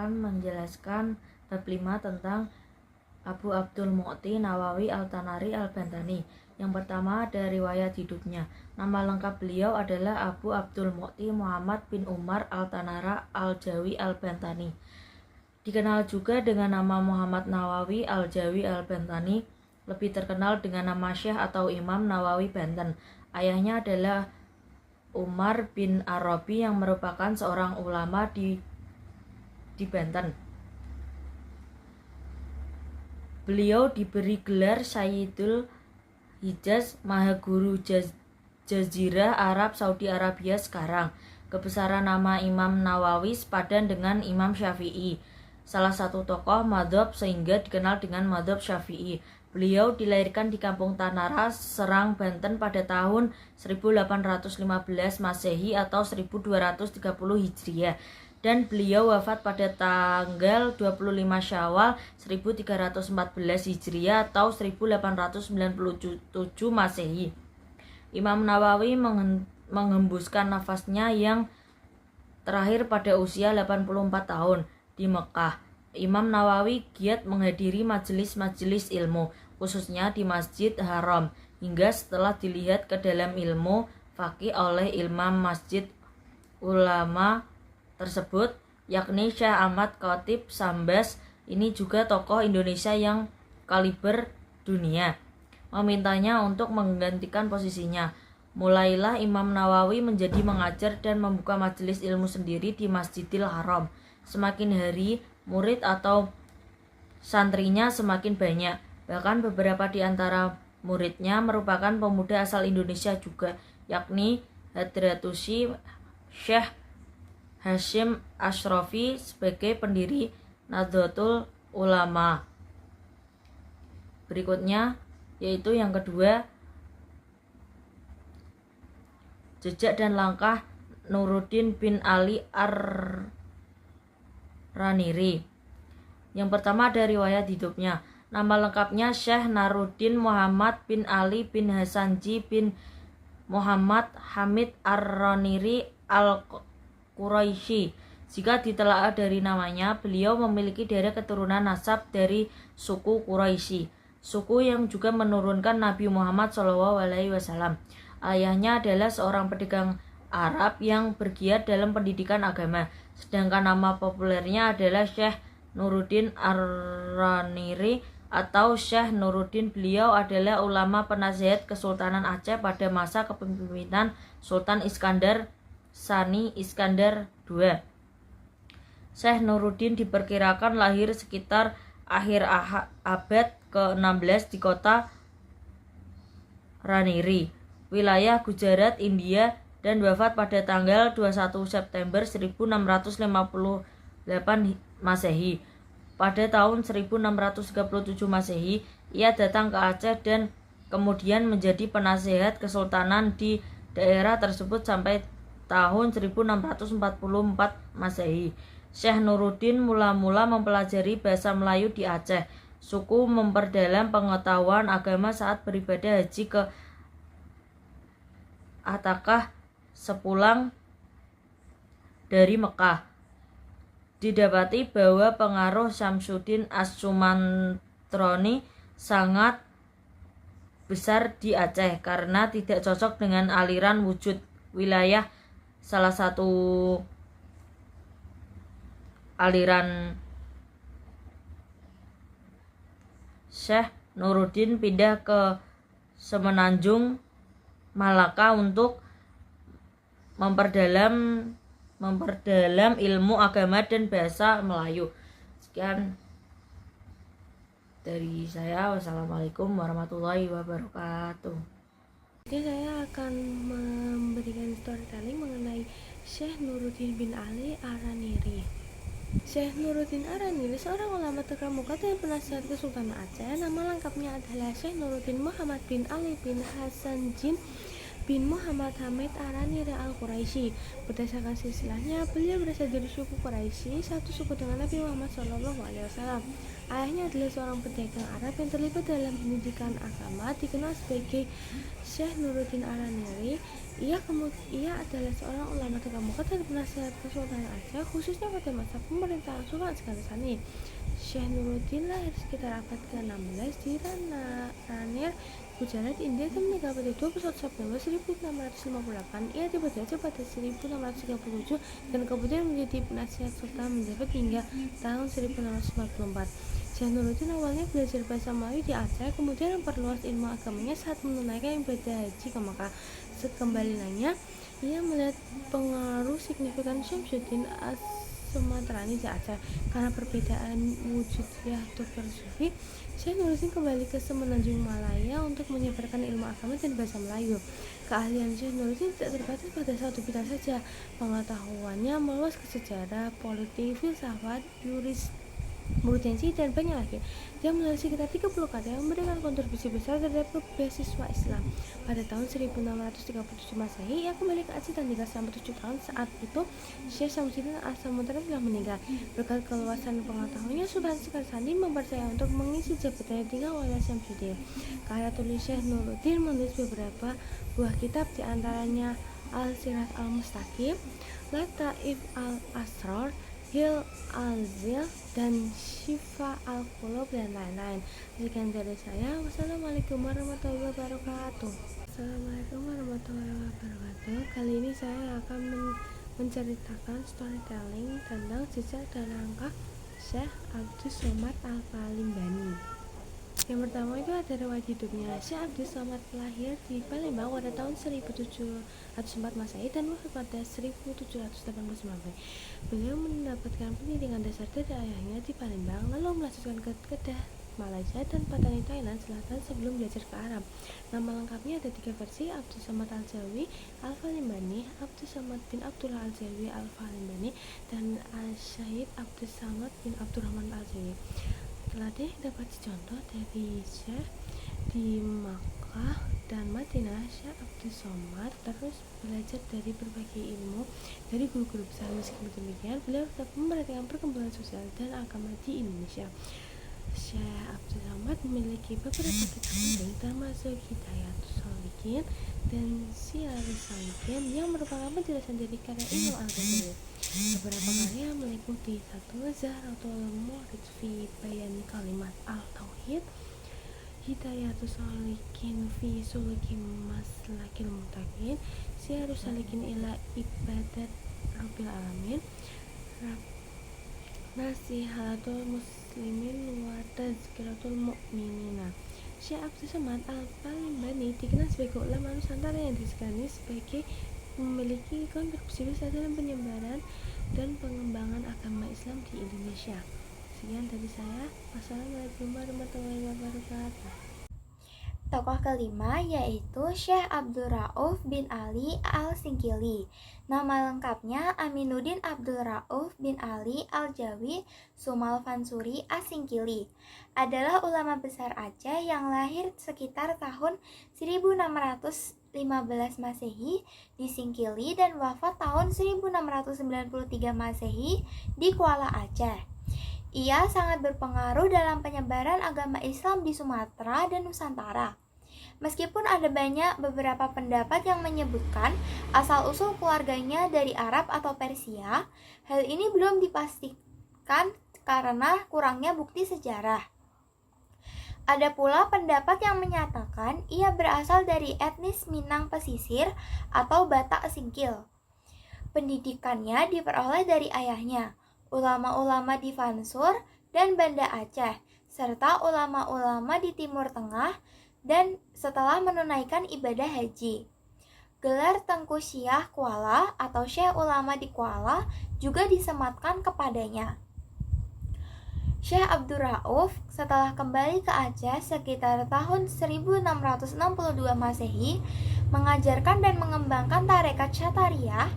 akan menjelaskan bab 5 tentang Abu Abdul Mu'ti Nawawi Al-Tanari Al-Bantani. Yang pertama ada riwayat hidupnya. Nama lengkap beliau adalah Abu Abdul Mu'ti Muhammad bin Umar Al-Tanara Al-Jawi Al-Bantani. Dikenal juga dengan nama Muhammad Nawawi Al-Jawi Al-Bantani, lebih terkenal dengan nama Syekh atau Imam Nawawi Banten. Ayahnya adalah Umar bin Arabi yang merupakan seorang ulama di Banten. Beliau diberi gelar Sayyidul Hijaz, Maha Guru Jazirah Arab Saudi Arabia sekarang. Kebesaran nama Imam Nawawi sepadan dengan Imam Syafi'i, salah satu tokoh madhab sehingga dikenal dengan madhab Syafi'i. Beliau dilahirkan di Kampung Tanara, Serang, Banten pada tahun 1815 Masehi atau 1230 Hijriah, dan beliau wafat pada tanggal 25 Syawal 1314 Hijriah atau 1897 Masehi. Imam Nawawi menghembuskan nafasnya yang terakhir pada usia 84 tahun di Mekah. Imam Nawawi giat menghadiri majelis-majelis ilmu, khususnya di Masjid Haram, hingga setelah dilihat ke dalam ilmu faqih oleh Imam Masjid ulama tersebut, yakni Syekh Ahmad Khatib Sambas, ini juga tokoh Indonesia yang kaliber dunia, memintanya untuk menggantikan posisinya. Mulailah Imam Nawawi menjadi mengajar dan membuka majelis ilmu sendiri di Masjidil Haram. Semakin hari, murid atau santrinya semakin banyak. Bahkan beberapa di antara muridnya merupakan pemuda asal Indonesia juga, yakni Hadratusi Syekh Hashim Ashrafi sebagai pendiri Nahdlatul Ulama. Berikutnya yaitu yang kedua, jejak dan langkah Nuruddin bin Ali Ar-Raniri. Yang pertama ada riwayat hidupnya. Nama lengkapnya Syekh Nuruddin Muhammad bin Ali bin Hasanji bin Muhammad Hamid Ar-Raniri Al-Quraisy. Jika ditelaah dari namanya, beliau memiliki darah keturunan nasab dari suku Quraisy, suku yang juga menurunkan Nabi Muhammad SAW. Ayahnya adalah seorang pedagang Arab yang bergiat dalam pendidikan agama, sedangkan nama populernya adalah Syekh Nuruddin Ar-Raniri atau Syekh Nuruddin. Beliau adalah ulama penasihat Kesultanan Aceh pada masa kepemimpinan Sultan Iskandar Sani Iskandar II. Syekh Nuruddin diperkirakan lahir sekitar akhir abad ke-16 di kota Raniri, wilayah Gujarat, India, dan wafat pada tanggal 21 September 1658 Masehi. Pada tahun 1637 Masehi, ia datang ke Aceh dan kemudian menjadi penasehat kesultanan di daerah tersebut sampai tahun 1644 Masehi. Syekh Nuruddin mula-mula mempelajari bahasa Melayu di Aceh. Suku memperdalam pengetahuan agama saat beribadah haji ke Atakah sepulang dari Mekah. Didapati bahwa pengaruh Syamsuddin As-Sumantroni sangat besar di Aceh karena tidak cocok dengan aliran wujud wilayah. Salah satu aliran Syekh Nuruddin pindah ke Semenanjung Malaka untuk memperdalam ilmu agama dan bahasa Melayu. Sekian dari saya. Wassalamualaikum warahmatullahi wabarakatuh. Jadi saya akan memberikan storytelling mengenai Syekh Nuruddin bin Ali Ar-Raniri. Syekh Nuruddin Ar-Raniri seorang ulama terkemuka dan penasihat Kesultanan Aceh. Nama lengkapnya adalah Syekh Nuruddin Muhammad bin Ali bin Hasanjin bin Muhammad Hamid Araniri Al-Quraisy. Berdasarkan silsilahnya, beliau berasal dari suku Quraisy, satu suku dengan Nabi Muhammad SAW. Ayahnya adalah seorang pedagang Arab yang terlibat dalam pendidikan agama, dikenal sebagai Syekh Nuruddin Araniri. Ia adalah seorang ulama terkemuka dan penasihat Kesultanan Aceh, khususnya pada masa pemerintahan Sultan Iskandar Sani. Syekh Nuruddin lahir sekitar abad ke-16 di Ranir, Gujarat, India, dan meninggal pada 21 September 1658. Ia tiba di Aceh pada 1637 dan kemudian menjadi penasihat Sultan menjabat hingga tahun 1644. Syekh Nuruddin awalnya belajar bahasa Melayu di Aceh, kemudian memperluas ilmu agamanya saat menunaikan ibadah haji ke Makkah. Sekembalinya, ia melihat pengaruh signifikan Syamsuddin As-Sumatrani di Aceh. Karena perbedaan wujudiyah Dr. Sufi, Syekh Nuruddin kembali ke Semenanjung Malaya untuk menyebarkan ilmu agama dan bahasa Melayu. Keahlian Syekh Nuruddin tidak terbatas pada satu bidang saja. Pengetahuannya meluas ke sejarah, politik, filsafat, jurisprudensi, dan banyak lagi. Dia menulis sekitar 30 karya yang memberikan kontribusi besar terhadap beasiswa Islam. Pada tahun 1637 Masehi, ia kembali ke Aceh dan tinggal selama 7 tahun. Saat itu, Syekh Syamsuddin As-Sumatrani telah meninggal. Berkat keluasan pengetahuannya, Sultan Iskandar Sani mempercaya untuk mengisi jabatannya tinggal oleh Syamsuddin. Karya tulis Syekh Nuruddin menulis beberapa buah kitab, di antaranya Al-Sirat Al-Mustaqim, Lataif Al-Asrar, Hil Al-Zil, dan Syifa Al-Qulub, dan lain-lain. Sekian dari saya. Wassalamualaikum warahmatullahi wabarakatuh. Assalamualaikum warahmatullahi wabarakatuh. Kali ini saya akan menceritakan storytelling tentang jejak dan langkah Syekh Abdus Somad Al-Palimbani. Yang pertama itu ada riwayat hidupnya. Syekh Abdus Somad lahir di Palembang pada tahun 1704 Masehi dan wafat pada 1789. Beliau mendapatkan pendidikan dasar dari ayahnya di Palembang, lalu melanjutkan ke Kedah, Malaysia, dan Patani, Thailand Selatan sebelum belajar ke Arab. Nama lengkapnya ada 3 versi: Abdus Somad Al-Jawi Al-Palimbani, Abdus Somad bin Abdullah Al-Jawi Al-Palimbani, dan Syahid Abdus Somad bin Abdurrahman Al-Jawi. Telah dapat contoh dari Syekh di Makkah dan Madinah. Syekh Abdus Somad terus belajar dari berbagai ilmu dari guru-guru besar. Meskipun demikian, beliau tetap memperhatikan perkembangan sosial dan agama di Indonesia. Syekh Abdus Somad memiliki beberapa kitab penting, termasuk Hidayatus Shaliqin dan Syiarus Salikin yang merupakan penjelasan dari karya Imam Al-Ghazali. Beberapa karya meliputi 1. Zahratul Murid fi Bayan Kalimat Al-Tauhid, Hidayatus Shalikin fi Suluki Maslakil Muttaqin, Syiarus Salikin ila Ibadat Rabbil Alamin, Nasihatul Muslimin wa Tazkiratul Mu'minina. Syekh Abdus Somad Al-Palimbani dikenal sebagai ulama Nusantara yang disegani sebagai memiliki kontribusi besar dalam penyebaran dan pengembangan agama Islam di Indonesia. Sekian dari saya. Wassalamualaikum warahmatullahi wabarakatuh. Tokoh kelima yaitu Syekh Abdul Rauf bin Ali Al-Singkili. Nama lengkapnya Aminuddin Abdul Rauf bin Ali Al-Jawi Sumal Fansuri As-Singkili. Adalah ulama besar Aceh yang lahir sekitar tahun 1615 Masehi di Singkili dan wafat tahun 1693 Masehi di Kuala Aceh. Ia sangat berpengaruh dalam penyebaran agama Islam di Sumatera dan Nusantara. Meskipun ada beberapa pendapat yang menyebutkan asal-usul keluarganya dari Arab atau Persia, hal ini belum dipastikan karena kurangnya bukti sejarah. Ada pula pendapat yang menyatakan ia berasal dari etnis Minang Pesisir atau Batak Singkil. Pendidikannya diperoleh dari ayahnya, ulama-ulama di Fansur dan Banda Aceh, serta ulama-ulama di Timur Tengah, dan setelah menunaikan ibadah haji. Gelar Tengku Syekh Kuala atau Syekh Ulama di Kuala juga disematkan kepadanya. Syekh Abdul Rauf setelah kembali ke Aceh sekitar tahun 1662 Masehi mengajarkan dan mengembangkan tarekat Syatariah.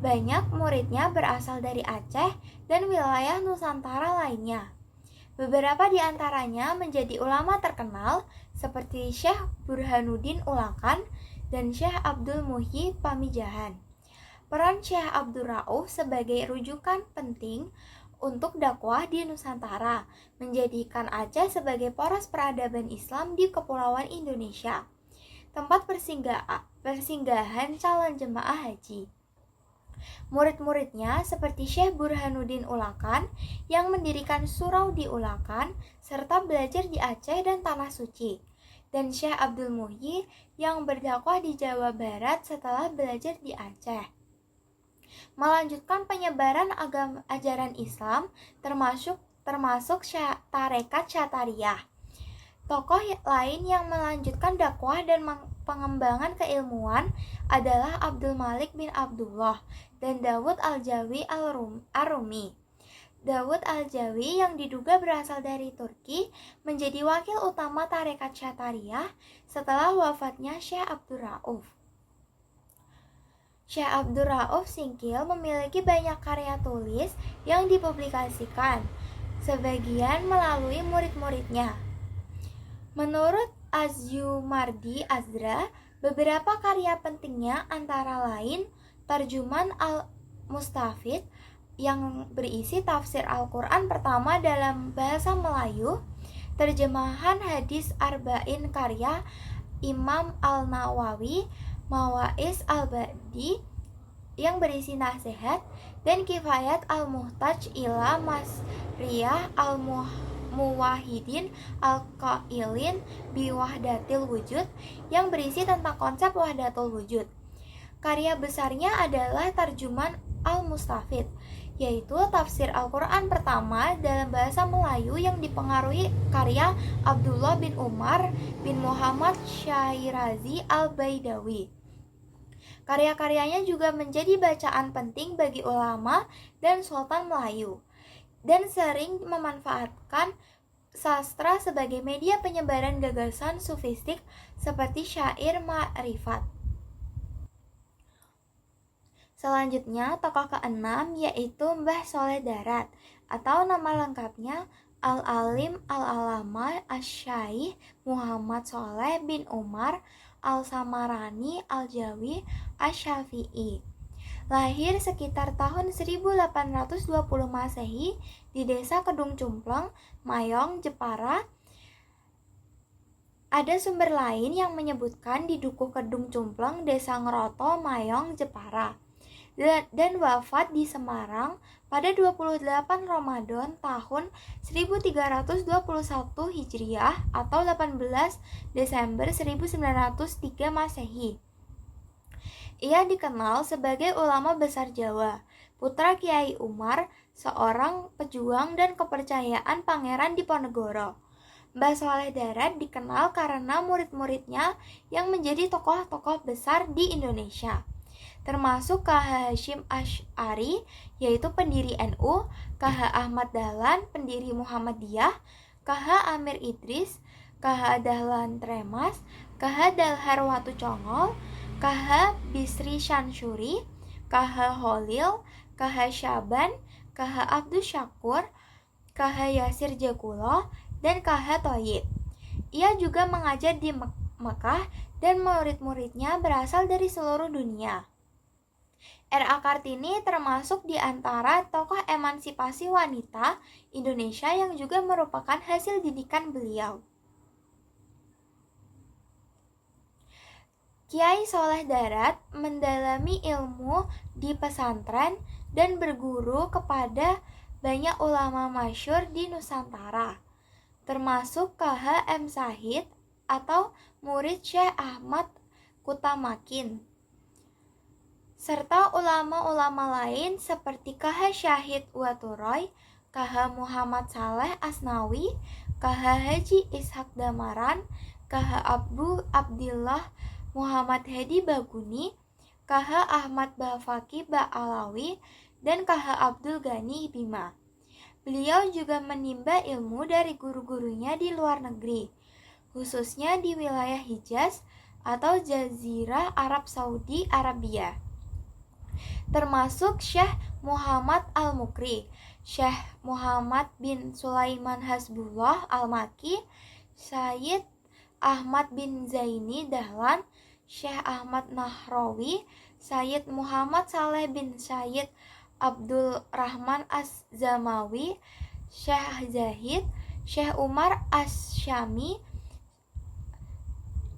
Banyak muridnya berasal dari Aceh dan wilayah Nusantara lainnya. Beberapa di antaranya menjadi ulama terkenal seperti Syekh Burhanuddin Ulakan, dan Syekh Abdul Muhyi Pamijahan. Peran Syekh Abdul Rauf sebagai rujukan penting untuk dakwah di Nusantara, menjadikan Aceh sebagai poros peradaban Islam di Kepulauan Indonesia, tempat persinggahan calon jemaah haji. Murid-muridnya seperti Syekh Burhanuddin Ulakan yang mendirikan surau di Ulakan serta belajar di Aceh dan Tanah Suci, dan Syekh Abdul Muhyi yang berdakwah di Jawa Barat setelah belajar di Aceh. Melanjutkan penyebaran ajaran Islam termasuk tarekat Syatariyah. Tokoh lain yang melanjutkan dakwah dan pengembangan keilmuan adalah Abdul Malik bin Abdullah dan Dawud Al-Jawi Ar-Rumi. Dawud Al-Jawi yang diduga berasal dari Turki menjadi wakil utama tarekat Syatariyah setelah wafatnya Syekh Abdul Rauf. Syekh Abdul Rauf Singkil memiliki banyak karya tulis yang dipublikasikan, sebagian melalui murid-muridnya. Menurut Azyumardi Azra, beberapa karya pentingnya antara lain Tarjuman Al-Mustafid yang berisi tafsir Al-Quran pertama dalam bahasa Melayu, terjemahan hadis Arba'in karya Imam Al-Nawawi, Mawaiz Al-Badi yang berisi nasihat, dan Kifayat Al-Muhtaj ila Masriyah Al-Muwahhidin Al-Qailin Biwahdatil Wujud yang berisi tentang konsep wahdatul wujud. Karya besarnya adalah Tarjuman Al-Mustafid, yaitu tafsir Al-Quran pertama dalam bahasa Melayu yang dipengaruhi karya Abdullah bin Umar bin Muhammad Syairazi Al-Baidawi. Karya-karyanya juga menjadi bacaan penting bagi ulama dan sultan Melayu, dan sering memanfaatkan sastra sebagai media penyebaran gagasan sufistik seperti syair ma'rifat. Selanjutnya, tokoh keenam yaitu Mbah Soleh Darat atau nama lengkapnya Al-Alim Al-Alama Asy-Syaikh Muhammad Soleh bin Umar Al-Samarani Al-Jawi Asy-Syafi'i. Lahir sekitar tahun 1820 Masehi di Desa Kedung Cumpleng, Mayong, Jepara. Ada sumber lain yang menyebutkan di Dukuh Kedung Cumpleng, Desa Ngeroto, Mayong, Jepara, dan wafat di Semarang pada 28 Ramadan tahun 1321 Hijriah atau 18 Desember 1903 Masehi. Ia dikenal sebagai ulama besar Jawa, putra Kiai Umar, seorang pejuang dan kepercayaan Pangeran Diponegoro. Mbah Soleh Darat dikenal karena murid-muridnya yang menjadi tokoh-tokoh besar di Indonesia, termasuk KH Hasyim Asy'ari, yaitu pendiri NU, KH Ahmad Dahlan, pendiri Muhammadiyah, KH Amir Idris, KH Dahlan Tremas, KH Dalhar Watu Congol, KH Bisri Syansuri, KH Holil, KH Syaban, KH Abdus Syakur, KH Yasir Jakulo, dan KH Thoyib. Ia juga mengajar di Mekah dan murid-muridnya berasal dari seluruh dunia. R.A. Kartini termasuk di antara tokoh emansipasi wanita Indonesia yang juga merupakan hasil didikan beliau. Kiai Soleh Darat mendalami ilmu di pesantren dan berguru kepada banyak ulama masyhur di Nusantara, termasuk KH M. Sahid atau murid Syekh Ahmad Kutamakin, serta ulama-ulama lain seperti KH Syahid Waturoy, KH Muhammad Saleh Asnawi, KH Haji Ishak Damaran, KH Abu Abdillah Muhammad Hedi Baguni, KH Ahmad Bafaki Ba'alawi, dan KH Abdul Ghani Bima. Beliau juga menimba ilmu dari guru-gurunya di luar negeri, khususnya di wilayah Hijaz atau Jazirah Arab Saudi Arabia, termasuk Syekh Muhammad Al-Mukri, Syekh Muhammad bin Sulaiman Hasbullah Al-Maki, Sayyid Ahmad bin Zaini Dahlan, Syekh Ahmad Nahrawi, Sayyid Muhammad Saleh bin Sayyid Abdul Rahman Az-Zamawi, Syekh Zahid, Syekh Umar Asy-Syami,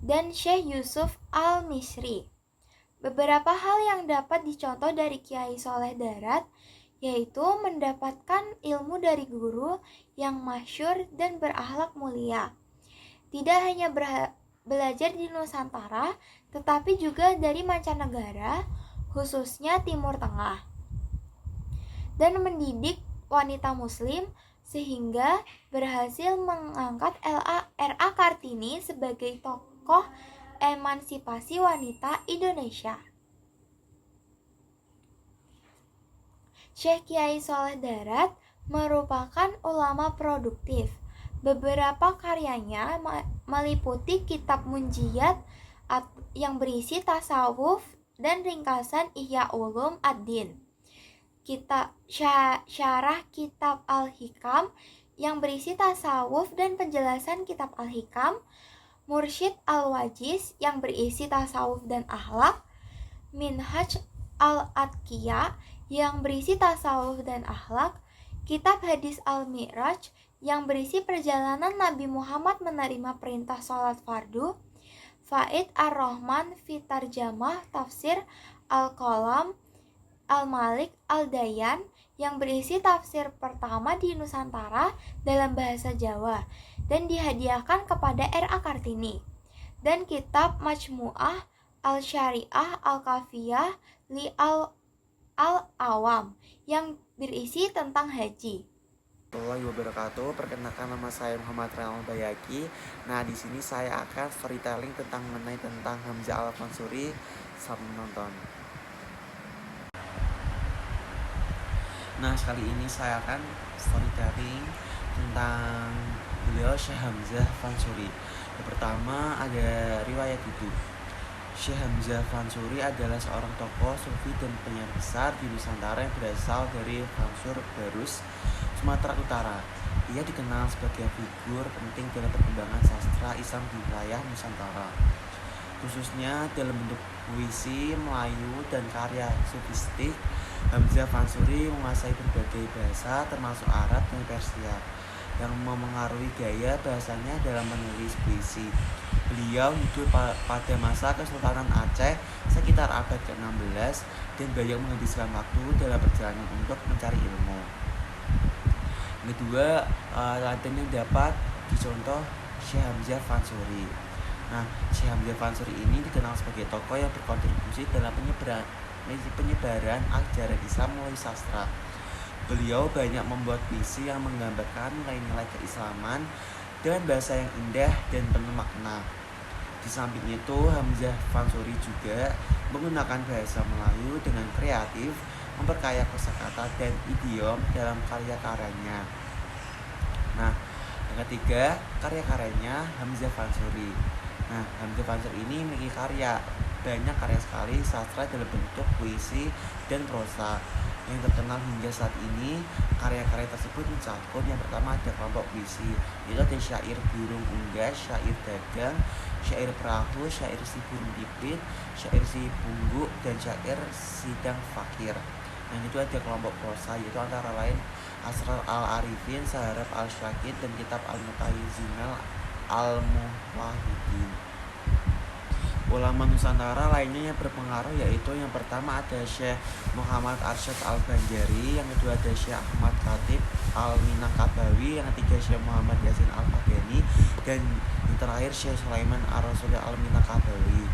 dan Syekh Yusuf Al-Misri. Beberapa hal yang dapat dicontoh dari Kiai Soleh Darat yaitu mendapatkan ilmu dari guru yang masyhur dan berakhlak mulia. Tidak hanya belajar di Nusantara, tetapi juga dari mancanegara, khususnya Timur Tengah. Dan mendidik wanita muslim sehingga berhasil mengangkat R.A. Kartini sebagai tokoh emansipasi wanita Indonesia. Syekh Kiai Soleh Darat merupakan ulama produktif. Beberapa karyanya meliputi kitab Munjiyat yang berisi tasawuf dan ringkasan Ihya Ulum Ad-Din, kitab Syarah Kitab Al-Hikam yang berisi tasawuf dan penjelasan Kitab Al-Hikam, Mursyid Al-Wajiz yang berisi tasawuf dan akhlak, Minhaj Al-Atqiya yang berisi tasawuf dan akhlak, Kitab Hadis Al-Mi'raj yang berisi perjalanan Nabi Muhammad menerima perintah sholat fardu, Faid Ar-Rahman fi Tarjamah Tafsir Al-Qalam Al-Malik Al-Dayan yang berisi tafsir pertama di Nusantara dalam bahasa Jawa dan dihadiahkan kepada R.A. Kartini, dan kitab Majmu'ah Al-Syariah Al-Kafiyah li Al-Awam yang berisi tentang haji. Warahmatullahi wabarakatuh. Perkenalkan, nama saya Muhammad Rayal Bayaki. Nah, di sini saya akan storytelling mengenai tentang Hamzah Al-Mansuri. Selamat menonton. Nah, kali ini saya akan storytelling tentang beliau Syekh Hamzah Mansuri. Yang pertama ada riwayat hidup. Syekh Hamzah Mansuri adalah seorang tokoh sufi dan penyair besar di Nusantara yang berasal dari Fansur Barus, Sumatera Utara. Ia dikenal sebagai figur penting dalam perkembangan sastra Islam di wilayah Nusantara, khususnya dalam bentuk puisi Melayu dan karya sufistik. Hamzah Mansuri menguasai berbagai bahasa termasuk Arab dan Persia yang memengaruhi gaya bahasanya dalam menulis puisi. Beliau hidup pada masa Kesultanan Aceh sekitar abad ke-16 dan banyak menghabiskan waktu dalam perjalanan untuk mencari ilmu. Kedua, teladan yang dapat dicontoh Syekh Hamzah Mansuri. Nah, Syekh Hamzah Mansuri ini dikenal sebagai tokoh yang berkontribusi dalam penyebaran ajaran Islam melalui sastra. Beliau banyak membuat puisi yang menggambarkan nilai-nilai keislaman dengan bahasa yang indah dan penuh makna. Di samping itu, Hamzah Mansuri juga menggunakan bahasa Melayu dengan kreatif, memperkaya kosakata dan idiom dalam karya-karyanya. Nah, yang ketiga, karya-karyanya Hamzah Mansuri. Nah, Hamzah Mansuri ini memiliki banyak karya sekali sastra dalam bentuk puisi dan prosa yang terkenal hingga saat ini. Karya-karya tersebut mencakup yang pertama ada kelompok puisi, yaitu ada syair burung unggas, syair dagang, syair perahu, syair si burung pipit, syair si pungguk, dan syair sidang fakir. Yang itu ada kelompok prosa, yaitu antara lain Asrar Al-Arifin, Saharab Al-Syakid, dan Kitab Al-Mutayyizinal Al-Muwahhidin. Ulama Nusantara lainnya yang berpengaruh yaitu yang pertama ada Syekh Muhammad Arsyad Al-Banjari, yang kedua ada Syekh Ahmad Khatib Al-Minangkabawi, yang ketiga Syekh Muhammad Yasin Al-Fadani, dan yang terakhir Syekh Sulaiman Ar-Rasul Al-Minangkabawi.